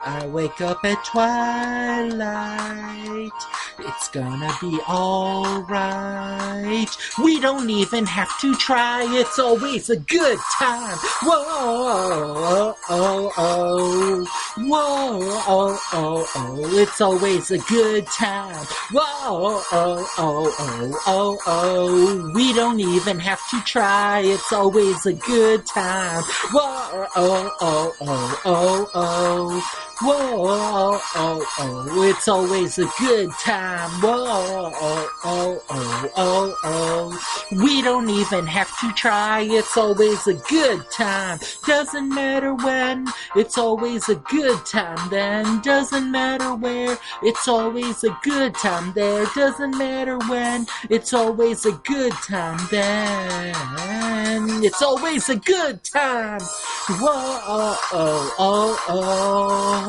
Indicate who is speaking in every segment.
Speaker 1: I wake up at twilight. It's gonna be alright. We don't even have to try. It's always a good time. Whoa, oh, oh. Whoa, oh, oh, oh. It's always a good time. Whoa, oh, oh, oh, oh, oh. We don't even have to try. It's always a good time. Whoa, oh, oh, oh, oh, oh. Whoa, oh, oh, oh, it's always a good time. Whoa, oh, oh, oh, oh, oh. We don't even have to try, it's always a good time. Doesn't matter when, it's always a good time then. Doesn't matter where, it's always a good time there. Doesn't matter when, it's always a good time then. It's always a good time. Whoa, oh, oh, oh, oh.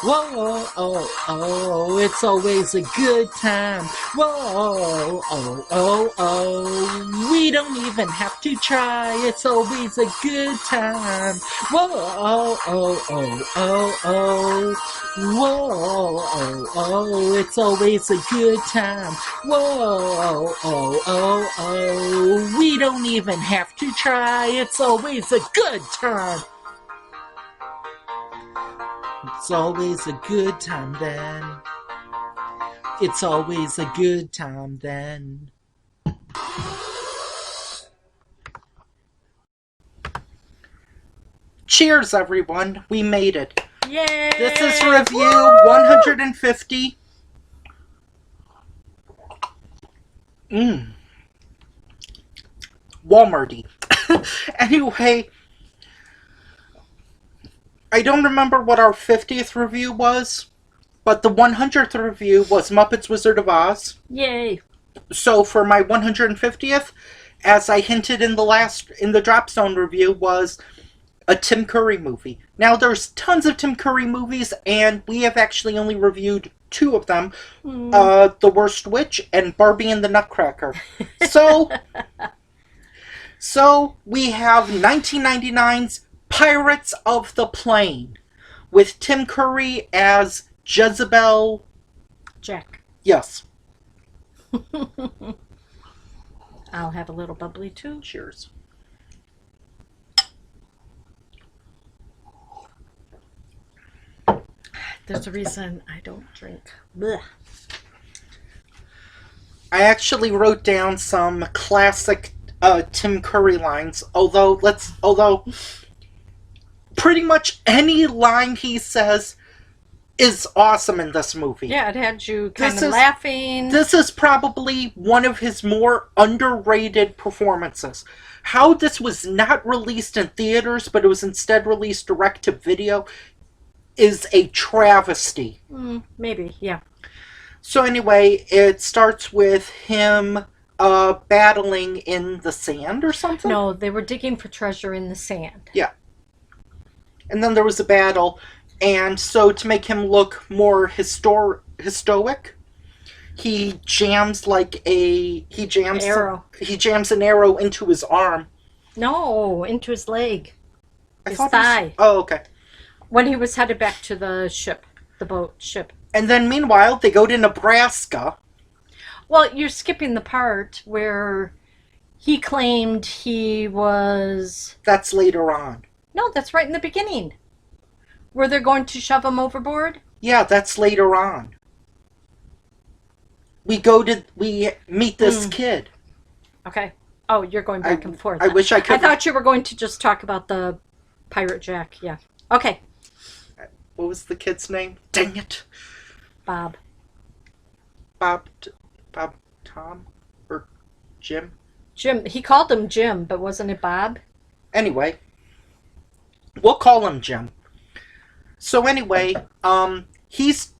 Speaker 1: Whoa, oh, oh, it's always a good time. Whoa, oh, oh, oh, we don't even have to try. It's always a good time. Whoa, oh, oh, oh, oh, oh. Whoa, oh, oh, it's always a good time. Whoa, oh, oh, oh, we don't even have to try. It's always a good time. It's always a good time then. It's always a good time then. Cheers, everyone. We made it.
Speaker 2: Yay!
Speaker 1: This is review 150. Walmarty. Anyway, I don't remember what our 50th review was, but the 100th review was Muppets Wizard of Oz.
Speaker 2: Yay!
Speaker 1: So for my 150th, as I hinted in the Drop Zone review, was a Tim Curry movie. Now there's tons of Tim Curry movies, and we have actually only reviewed two of them, The Worst Witch and Barbie and the Nutcracker. So we have 1999's Pirates of the Plane, with Tim Curry as Jezebel
Speaker 2: Jack.
Speaker 1: Yes.
Speaker 2: I'll have a little bubbly too.
Speaker 1: Cheers.
Speaker 2: There's a reason I don't drink. Blech.
Speaker 1: I actually wrote down some classic Tim Curry lines, although pretty much any line he says is awesome in this movie.
Speaker 2: Yeah, it had you kind of laughing.
Speaker 1: This is probably one of his more underrated performances. How this was not released in theaters, but it was instead released direct to video, is a travesty.
Speaker 2: Maybe, yeah.
Speaker 1: So anyway, it starts with him battling in the sand or something?
Speaker 2: No, they were digging for treasure in the sand.
Speaker 1: Yeah. And then there was a battle, and so to make him look more stoic, he jams
Speaker 2: arrow.
Speaker 1: He jams an arrow into his arm.
Speaker 2: No, into his leg. His
Speaker 1: thought
Speaker 2: thigh.
Speaker 1: Oh, okay.
Speaker 2: When he was headed back to the ship, the boat ship.
Speaker 1: And then meanwhile, they go to Nebraska.
Speaker 2: Well, you're skipping the part where he claimed he was...
Speaker 1: That's later on.
Speaker 2: No, that's right in the beginning. Where they're going to shove him overboard?
Speaker 1: Yeah, that's later on. We meet this kid.
Speaker 2: Okay. Oh, you're going back and forth.
Speaker 1: I wish I could...
Speaker 2: I thought you were going to just talk about the Pirate Jack. Yeah. Okay.
Speaker 1: What was the kid's name? Dang it.
Speaker 2: Bob,
Speaker 1: Tom? Or Jim?
Speaker 2: Jim. He called him Jim, but wasn't it Bob?
Speaker 1: Anyway, we'll call him Jim. So anyway, he's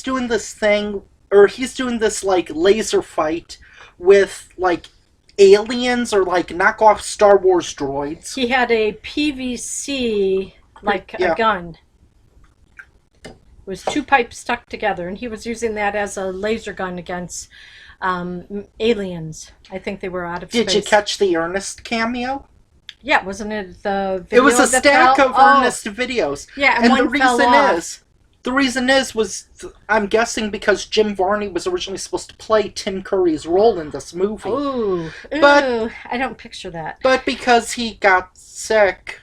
Speaker 1: doing this thing, or he's doing this like laser fight with like aliens or like knockoff Star Wars droids.
Speaker 2: He had a PVC a gun. It was two pipes stuck together, and he was using that as a laser gun against aliens. I think they were out of space.
Speaker 1: Did you catch the Ernest cameo?
Speaker 2: Yeah, wasn't it the video?
Speaker 1: It was a stack of Ernest videos.
Speaker 2: Yeah, and
Speaker 1: the reason is The reason I'm guessing because Jim Varney was originally supposed to play Tim Curry's role in this movie.
Speaker 2: Ooh,
Speaker 1: But
Speaker 2: I don't picture that.
Speaker 1: But because he got sick,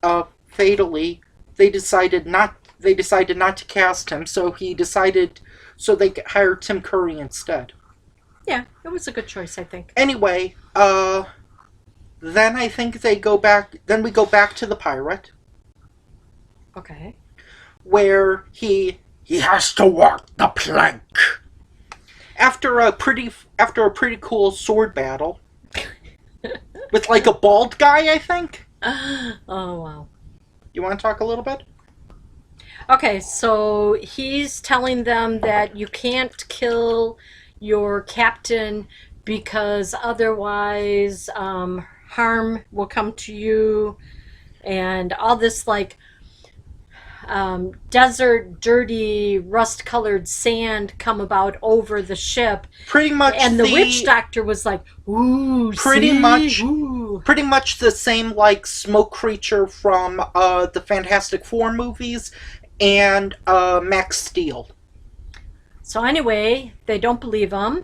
Speaker 1: fatally, they decided not to cast him. So they hired Tim Curry instead.
Speaker 2: Yeah, it was a good choice, I think.
Speaker 1: Anyway, then I think we go back to the pirate.
Speaker 2: Okay.
Speaker 1: Where he has to walk the plank. After a pretty cool sword battle. With like a bald guy, I think.
Speaker 2: Oh, wow.
Speaker 1: You want to talk a little bit?
Speaker 2: Okay, so he's telling them that you can't kill your captain because otherwise harm will come to you, and all this like desert, dirty, rust-colored sand come about over the ship.
Speaker 1: Pretty much.
Speaker 2: And the witch doctor was like, "Ooh,
Speaker 1: pretty
Speaker 2: see?
Speaker 1: much the same like smoke creature from the Fantastic Four movies and Max Steel."
Speaker 2: So anyway, they don't believe him,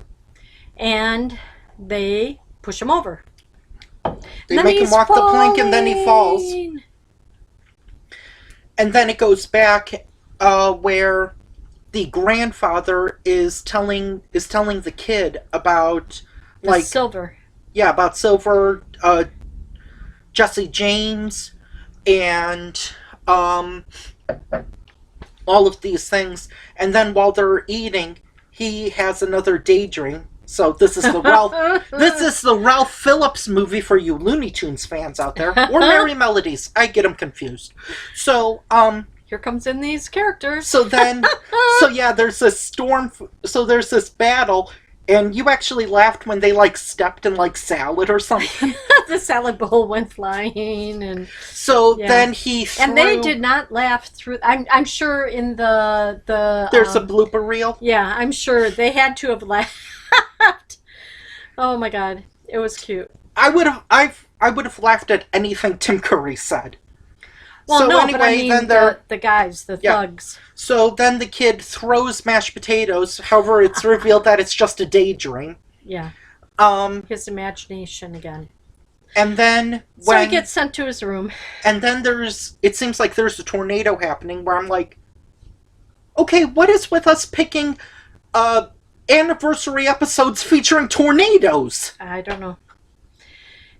Speaker 2: and they push him over.
Speaker 1: They make him walk the plank, and then he falls. And then it goes back where the grandfather is telling the kid about like
Speaker 2: Silver.
Speaker 1: Yeah, about Silver, Jesse James, and all of these things. And then while they're eating, he has another daydream. So this is the Ralph Phillips movie for you Looney Tunes fans out there, or Merry Melodies. I get them confused. So
Speaker 2: here comes in these characters.
Speaker 1: So there's this storm. So there's this battle, and you actually laughed when they like stepped in like salad or something.
Speaker 2: The salad bowl went flying, and
Speaker 1: so then he threw,
Speaker 2: and they did not laugh through. I'm sure in the
Speaker 1: there's a blooper reel.
Speaker 2: Yeah, I'm sure they had to have laughed. Oh my god, it was cute.
Speaker 1: I would have laughed at anything Tim Curry said.
Speaker 2: Well,
Speaker 1: so
Speaker 2: no,
Speaker 1: anyway,
Speaker 2: but I mean
Speaker 1: then
Speaker 2: the guys, the thugs.
Speaker 1: So then the kid throws mashed potatoes. However, it's revealed that it's just a daydream.
Speaker 2: Yeah. His imagination again.
Speaker 1: And then
Speaker 2: so he gets sent to his room.
Speaker 1: And then it seems like there's a tornado happening where I'm like, okay, what is with us picking anniversary episodes featuring tornadoes?
Speaker 2: I don't know.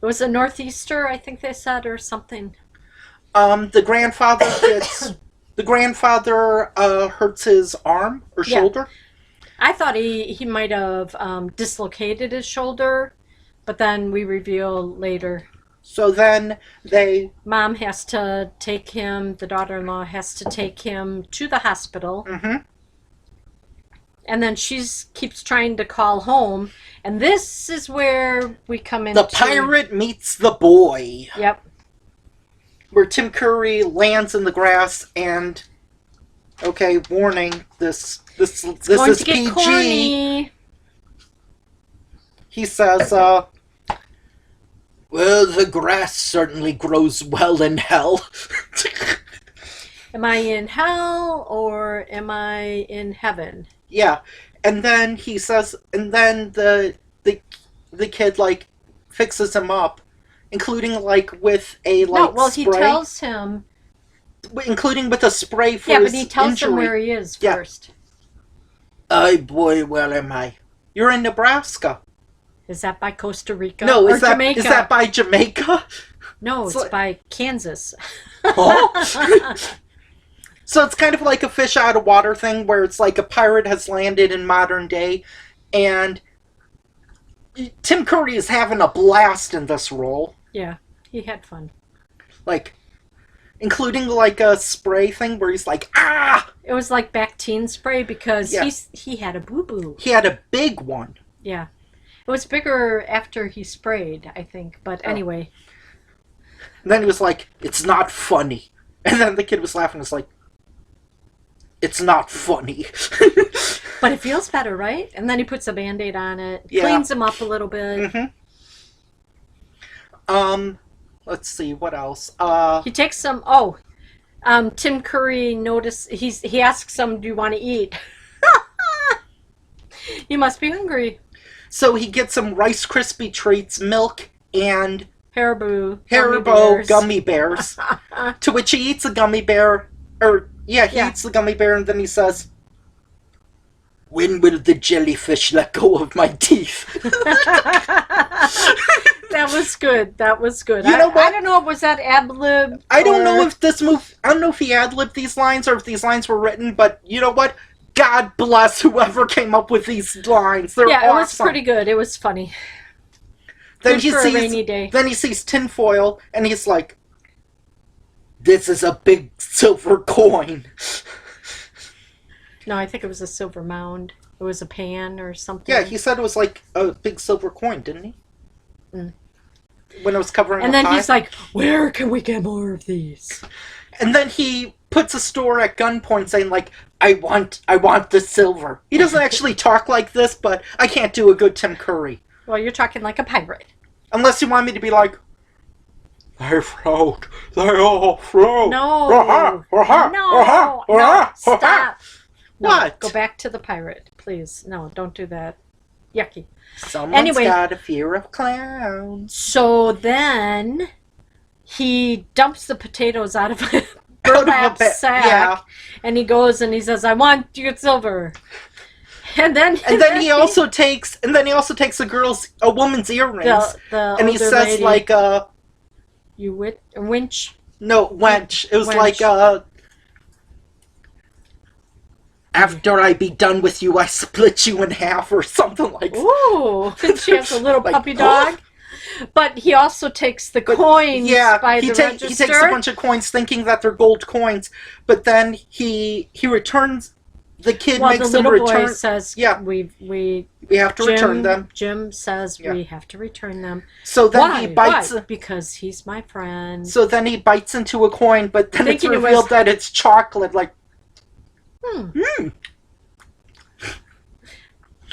Speaker 2: It was a northeaster, I think they said, or something.
Speaker 1: The grandfather hurts his arm or shoulder.
Speaker 2: I thought he might have dislocated his shoulder, but then we reveal later.
Speaker 1: So then
Speaker 2: Mom has to take him, the daughter-in-law has to take him to the hospital.
Speaker 1: Mm-hmm.
Speaker 2: And then she keeps trying to call home. And this is where we come into...
Speaker 1: The pirate meets the boy.
Speaker 2: Yep.
Speaker 1: Where Tim Curry lands in the grass and... Okay, warning, this is PG.
Speaker 2: Corny.
Speaker 1: He says, well, the grass certainly grows well in hell.
Speaker 2: Am I in hell or am I in heaven?
Speaker 1: Yeah, and then he says, and then the kid like fixes him up, including like with a like spray.
Speaker 2: He tells him,
Speaker 1: including with a spray for his injury. Yeah, but he tells
Speaker 2: him where he is first.
Speaker 1: Ay boy, where am I? You're in Nebraska.
Speaker 2: Is that by Costa Rica?
Speaker 1: No,
Speaker 2: or Jamaica?
Speaker 1: Is that by Jamaica?
Speaker 2: No, it's by Kansas.
Speaker 1: Oh. So it's kind of like a fish out of water thing where it's like a pirate has landed in modern day and Tim Curry is having a blast in this role.
Speaker 2: Yeah, he had fun.
Speaker 1: Like, including like a spray thing where he's like, ah!
Speaker 2: It was like Bactine spray because he had a boo-boo.
Speaker 1: He had a big one.
Speaker 2: Yeah. It was bigger after he sprayed, I think. But anyway.
Speaker 1: And then he was like, it's not funny. And then the kid was laughing. It's like, it's not funny.
Speaker 2: But it feels better, right? And then he puts a Band-Aid on it. Cleans him up a little bit.
Speaker 1: Mm-hmm. Let's see, what else?
Speaker 2: He takes some... Tim Curry he asks him, "Do you want to eat?" You must be hungry.
Speaker 1: So he gets some Rice Krispie treats, milk, and
Speaker 2: Haribo
Speaker 1: gummy bears. To which he eats a gummy bear. He eats the gummy bear, and then he says, "When will the jellyfish let go of my teeth?"
Speaker 2: That was good. That was good.
Speaker 1: You know what?
Speaker 2: I don't know if was that ad-lib.
Speaker 1: I don't know if I don't know if he ad-libbed these lines or if these lines were written, but you know what? God bless whoever came up with these lines. They're awesome.
Speaker 2: It was pretty good. It was funny.
Speaker 1: Then
Speaker 2: good for a rainy day.
Speaker 1: Then he sees tinfoil, and he's like, "This is a big silver coin."
Speaker 2: No, I think it was a silver mound. It was a pan or something.
Speaker 1: Yeah, he said it was like a big silver coin, didn't he? When it was covering
Speaker 2: and
Speaker 1: the
Speaker 2: then
Speaker 1: pie.
Speaker 2: He's like, "Where can we get more of these?"
Speaker 1: And then he puts a store at gunpoint saying, like, I want the silver. He doesn't actually talk like this, but I can't do a good Tim Curry.
Speaker 2: Well, you're talking like a pirate.
Speaker 1: Unless you want me to be like, "They float. They all float."
Speaker 2: No.
Speaker 1: No.
Speaker 2: No, stop. No,
Speaker 1: What?
Speaker 2: go back to the pirate, please. No, don't do that. Yucky.
Speaker 1: Someone's got a fear of clowns.
Speaker 2: So then he dumps the potatoes out of a burlap sack, and he goes and he says, "I want your silver." And then
Speaker 1: he also takes a woman's earrings, and he says
Speaker 2: lady,
Speaker 1: like
Speaker 2: "You winch."
Speaker 1: No, wench. It was
Speaker 2: wench.
Speaker 1: Like "After I be done with you, I split you in half," or something like that.
Speaker 2: Ooh, and she has a little puppy dog. But he also takes the coins by the register.
Speaker 1: He takes a bunch of coins thinking that they're gold coins, but then he returns. The kid makes
Speaker 2: the
Speaker 1: him
Speaker 2: little
Speaker 1: return.
Speaker 2: boy says, we
Speaker 1: have to return them.
Speaker 2: Jim says we have to return them.
Speaker 1: So then he bites.
Speaker 2: Why? Because he's my friend.
Speaker 1: So then he bites into a coin, but then it's revealed that it's chocolate. Like,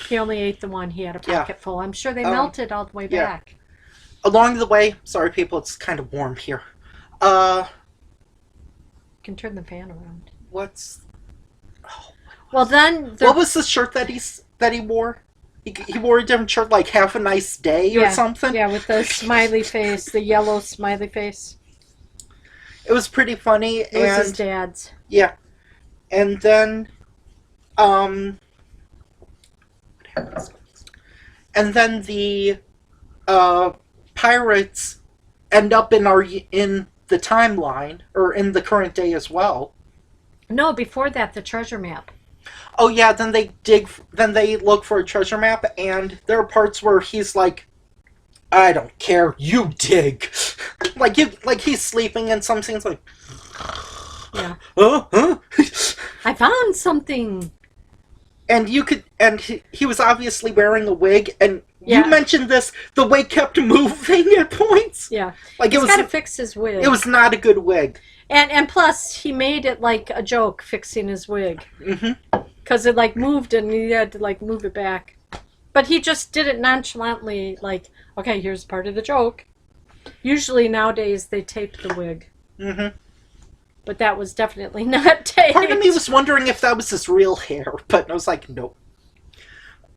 Speaker 2: He only ate the one. He had a pocket full. I'm sure they melted all the way back.
Speaker 1: Along the way, sorry people, it's kind of warm here.
Speaker 2: You can turn the fan around. Well, then...
Speaker 1: What was the shirt that he wore? He wore a different shirt, like "Have a Nice Day" or something?
Speaker 2: Yeah, with the smiley face, the yellow smiley face.
Speaker 1: It was pretty funny.
Speaker 2: It was his dad's.
Speaker 1: Yeah. And then... what happens? And then the... pirates end up in the timeline, or in the current day as well.
Speaker 2: No, before that, the treasure map.
Speaker 1: Oh yeah, then they look for a treasure map, and there are parts where he's like, "I don't care, you dig." like he's sleeping, and some scenes like,
Speaker 2: yeah.
Speaker 1: Huh?
Speaker 2: I found something.
Speaker 1: And he was obviously wearing a wig, and you mentioned this, the wig kept moving at points.
Speaker 2: Yeah.
Speaker 1: Like
Speaker 2: He's got to fix his wig.
Speaker 1: It was not a good wig.
Speaker 2: And plus, he made it like a joke, fixing his wig.
Speaker 1: Mm-hmm.
Speaker 2: Because it like moved, and he had to like move it back. But he just did it nonchalantly, like, okay, here's part of the joke. Usually nowadays, they tape the wig.
Speaker 1: Mm-hmm.
Speaker 2: But that was definitely not taped.
Speaker 1: Part of me was wondering if that was his real hair, but I was like, nope.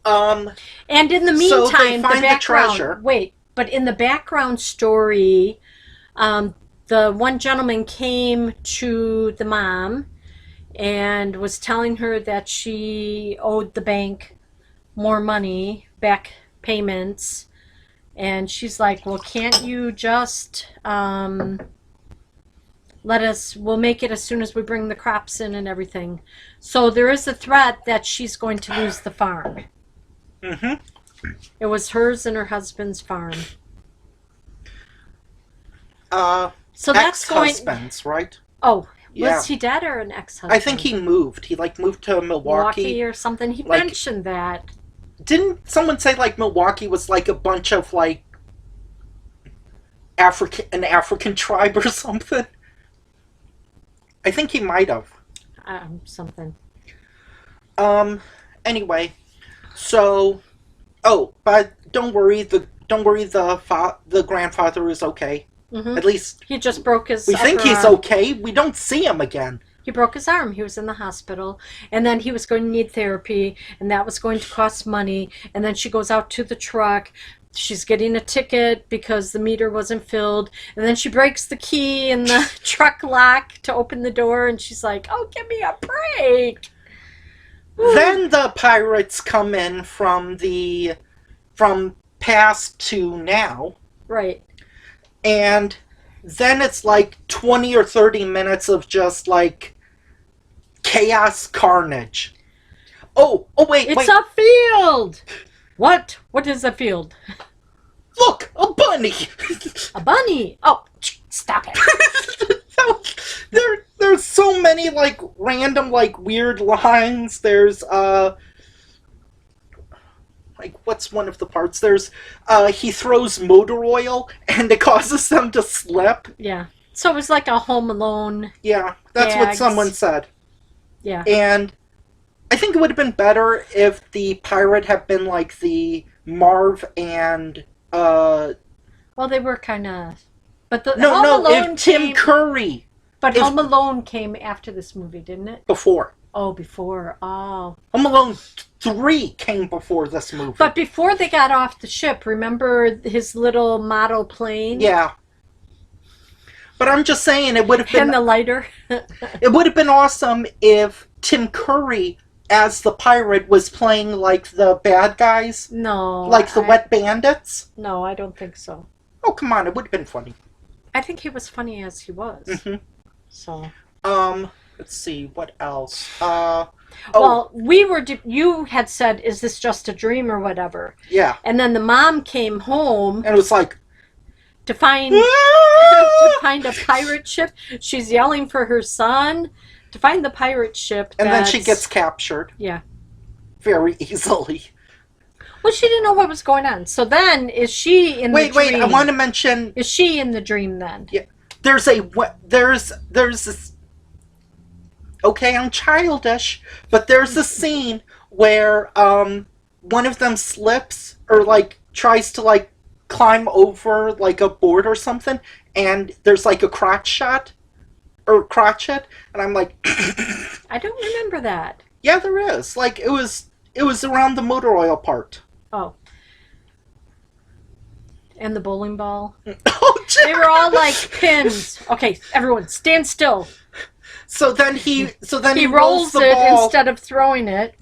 Speaker 2: And in the meantime,
Speaker 1: so they find the treasure.
Speaker 2: Wait, but in the background story, the one gentleman came to the mom and was telling her that she owed the bank more money, back payments, and she's like, "Well, can't you just we'll make it as soon as we bring the crops in and everything." So there is a threat that she's going to lose the farm.
Speaker 1: Mm-hmm.
Speaker 2: It was hers and her husband's farm. So that's
Speaker 1: ex-husbands, right?
Speaker 2: Oh, was he dead or an ex-husband?
Speaker 1: I think he moved. He moved to Milwaukee
Speaker 2: or something. He mentioned that.
Speaker 1: Didn't someone say Milwaukee was a bunch of an African tribe or something? I think he might have.
Speaker 2: Something.
Speaker 1: Anyway, so, but don't worry. The grandfather is okay.
Speaker 2: Mm-hmm.
Speaker 1: At least
Speaker 2: he just broke his.
Speaker 1: we think he's okay. We don't see him again.
Speaker 2: He broke his arm. He was in the hospital, and then he was going to need therapy, and that was going to cost money. And then she goes out to the truck. She's getting a ticket because the meter wasn't filled, and then she breaks the key in the truck lock to open the door, and she's like, "Oh, give me a break."
Speaker 1: Then the pirates come in from past to now.
Speaker 2: Right.
Speaker 1: And then it's like 20 or 30 minutes of just like chaos carnage. Oh, wait.
Speaker 2: It's a field! What? What is a field?
Speaker 1: Look, a bunny!
Speaker 2: A bunny! Oh, stop it.
Speaker 1: There's so many like random like weird lines. There's like, what's one of the parts? There's he throws motor oil and it causes them to slip.
Speaker 2: Yeah. So it was like a Home Alone.
Speaker 1: Yeah, that's what
Speaker 2: gags.
Speaker 1: someone said.
Speaker 2: Yeah.
Speaker 1: And I think it would have been better if the pirate had been like the Marv and
Speaker 2: Well, they were kind of. But the Home
Speaker 1: no,
Speaker 2: Alone
Speaker 1: if Tim
Speaker 2: came,
Speaker 1: Curry
Speaker 2: But
Speaker 1: if-
Speaker 2: Home Alone came after this movie, didn't it?
Speaker 1: before.
Speaker 2: Oh, before. Oh.
Speaker 1: Home Alone 3 came before this movie.
Speaker 2: But before they got off the ship, remember his little model plane?
Speaker 1: Yeah. But I'm just saying it would have been
Speaker 2: And the lighter?
Speaker 1: it would have been awesome if Tim Curry as the pirate was playing like the bad guys,
Speaker 2: No.
Speaker 1: like the Wet Bandits.
Speaker 2: No, I don't think so.
Speaker 1: Oh, come on, it would have been funny.
Speaker 2: I think he was funny as he was.
Speaker 1: Mhm.
Speaker 2: So.
Speaker 1: Let's see, what else?
Speaker 2: Well, you had said, is this just a dream or whatever?
Speaker 1: Yeah.
Speaker 2: And then the mom came home
Speaker 1: And it was like,
Speaker 2: to find to find a pirate ship. She's yelling for her son to find the pirate ship.
Speaker 1: and then she gets captured
Speaker 2: Yeah.
Speaker 1: very easily.
Speaker 2: Well, she didn't know what was going on. So then, is she in the dream?
Speaker 1: Wait, I want to mention
Speaker 2: Is she in the dream then?
Speaker 1: Yeah. there's this. Okay, I'm childish, but there's a scene where one of them slips or like tries to like climb over like a board or something, and there's like a crotchet, and I'm like,
Speaker 2: I don't remember that.
Speaker 1: yeah, there is. Like it was around the motor oil part.
Speaker 2: Oh. And the bowling ball.
Speaker 1: Oh,
Speaker 2: They were all like pins. Okay, everyone, stand still.
Speaker 1: So then he
Speaker 2: rolls
Speaker 1: the
Speaker 2: it
Speaker 1: ball,
Speaker 2: instead of throwing it.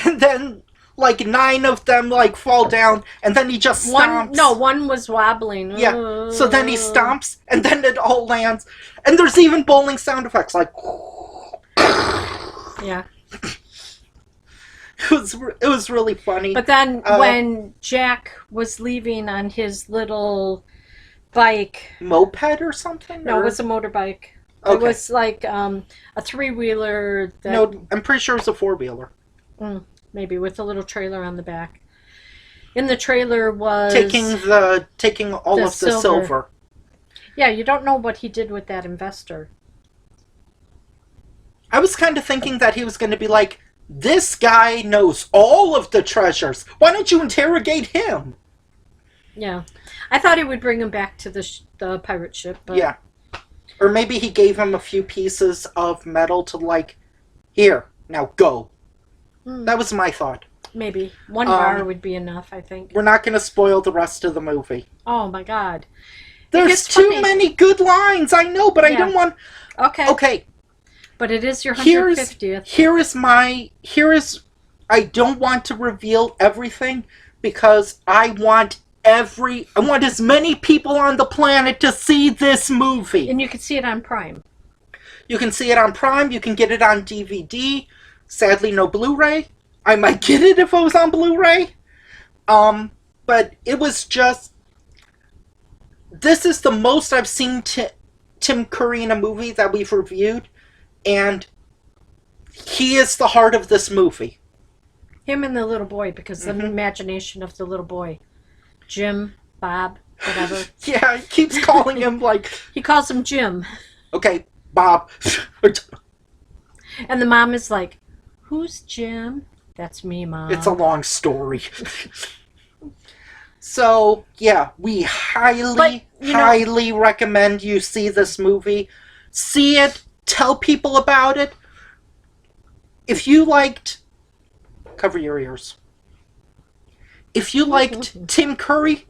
Speaker 1: and then like 9 of them like fall down, and then he just stomps.
Speaker 2: One was wobbling.
Speaker 1: Yeah. So then he stomps, and then it all lands, and there's even bowling sound effects like.
Speaker 2: Yeah.
Speaker 1: It was really funny.
Speaker 2: But then when Jack was leaving on his little bike,
Speaker 1: Moped or something?
Speaker 2: no,
Speaker 1: or?
Speaker 2: it was a motorbike.
Speaker 1: Okay.
Speaker 2: It was like a 3-wheeler. That,
Speaker 1: No, I'm pretty sure it's a 4-wheeler.
Speaker 2: maybe with a little trailer on the back. In the trailer was
Speaker 1: Taking all
Speaker 2: the
Speaker 1: of the silver.
Speaker 2: Yeah, you don't know what he did with that investor.
Speaker 1: I was kind of thinking that he was going to be like, this guy knows all of the treasures. Why don't you interrogate him?
Speaker 2: Yeah, I thought he would bring him back to the pirate ship. But
Speaker 1: Yeah. Or maybe he gave him a few pieces of metal to like, here, now go. That was my thought.
Speaker 2: maybe one bar would be enough. I think.
Speaker 1: We're not going to spoil the rest of the movie.
Speaker 2: Oh my God.
Speaker 1: There's
Speaker 2: gets
Speaker 1: too
Speaker 2: funny.
Speaker 1: many good lines, I know, but I
Speaker 2: Yeah.
Speaker 1: don't want...
Speaker 2: Okay.
Speaker 1: Okay,
Speaker 2: But it is your
Speaker 1: here's
Speaker 2: 150th.
Speaker 1: I don't want to reveal everything because I want as many people on the planet to see this movie.
Speaker 2: And you can see it on Prime.
Speaker 1: You can see it on Prime, you can get it on DVD. Sadly, no Blu-ray. I might get it if it was on Blu-ray. But it was just... This is the most I've seen Tim Curry in a movie that we've reviewed, and he is the heart of this movie.
Speaker 2: Him and the little boy, because the imagination of the little boy. Jim, Bob, whatever.
Speaker 1: Yeah, he keeps calling him like,
Speaker 2: He calls him Jim.
Speaker 1: okay, Bob.
Speaker 2: And the mom is like, who's Jim? That's me, Mom.
Speaker 1: It's a long story. So, yeah, we highly recommend you see this movie. See it, tell people about it. If you liked... Cover your ears. If you liked Tim Curry...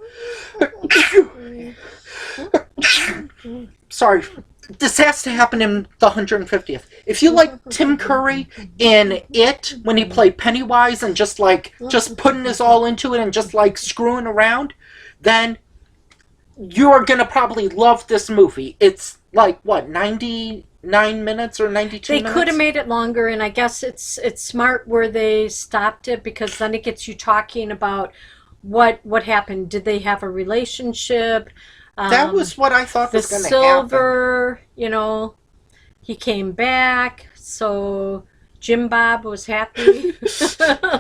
Speaker 1: Sorry, this has to happen in the 150th. If you like Tim Curry in It, when he played Pennywise and just putting his all into it and just screwing around, then you're gonna probably love this movie. It's 99 minutes or 92 minutes?
Speaker 2: They could have made it longer, and I guess it's smart where they stopped it, because then it gets you talking about what happened. Did they have a relationship?
Speaker 1: That was what I thought was going to happen.
Speaker 2: The silver, he came back, so Jim Bob was happy.
Speaker 1: So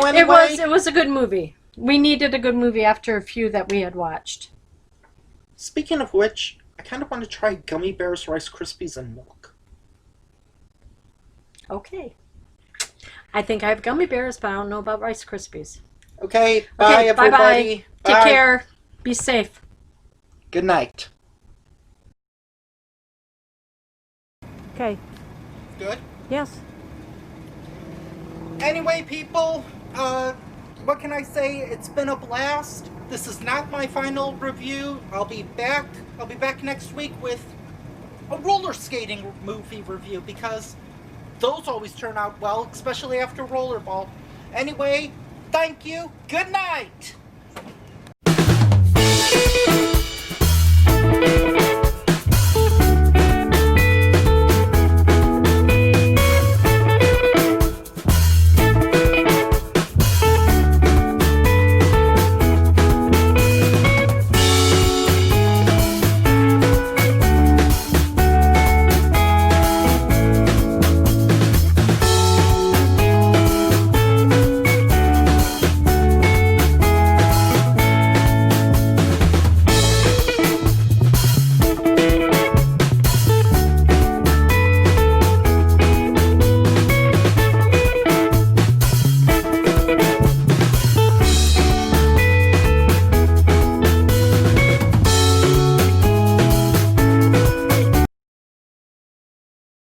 Speaker 1: anyway...
Speaker 2: It was a good movie. We needed a good movie after a few that we had watched.
Speaker 1: Speaking of which, I kind of want to try Gummy Bears, Rice Krispies, and milk.
Speaker 2: Okay. I think I have Gummy Bears, but I don't know about Rice Krispies.
Speaker 1: Okay, bye everybody.
Speaker 2: Bye-bye. Take care. Be safe.
Speaker 1: Good night.
Speaker 2: Okay.
Speaker 1: Good?
Speaker 2: Yes.
Speaker 1: Anyway, people, what can I say? It's been a blast. This is not my final review. I'll be back next week with a roller skating movie review, because those always turn out well, especially after Rollerball. Anyway, thank you. Good night.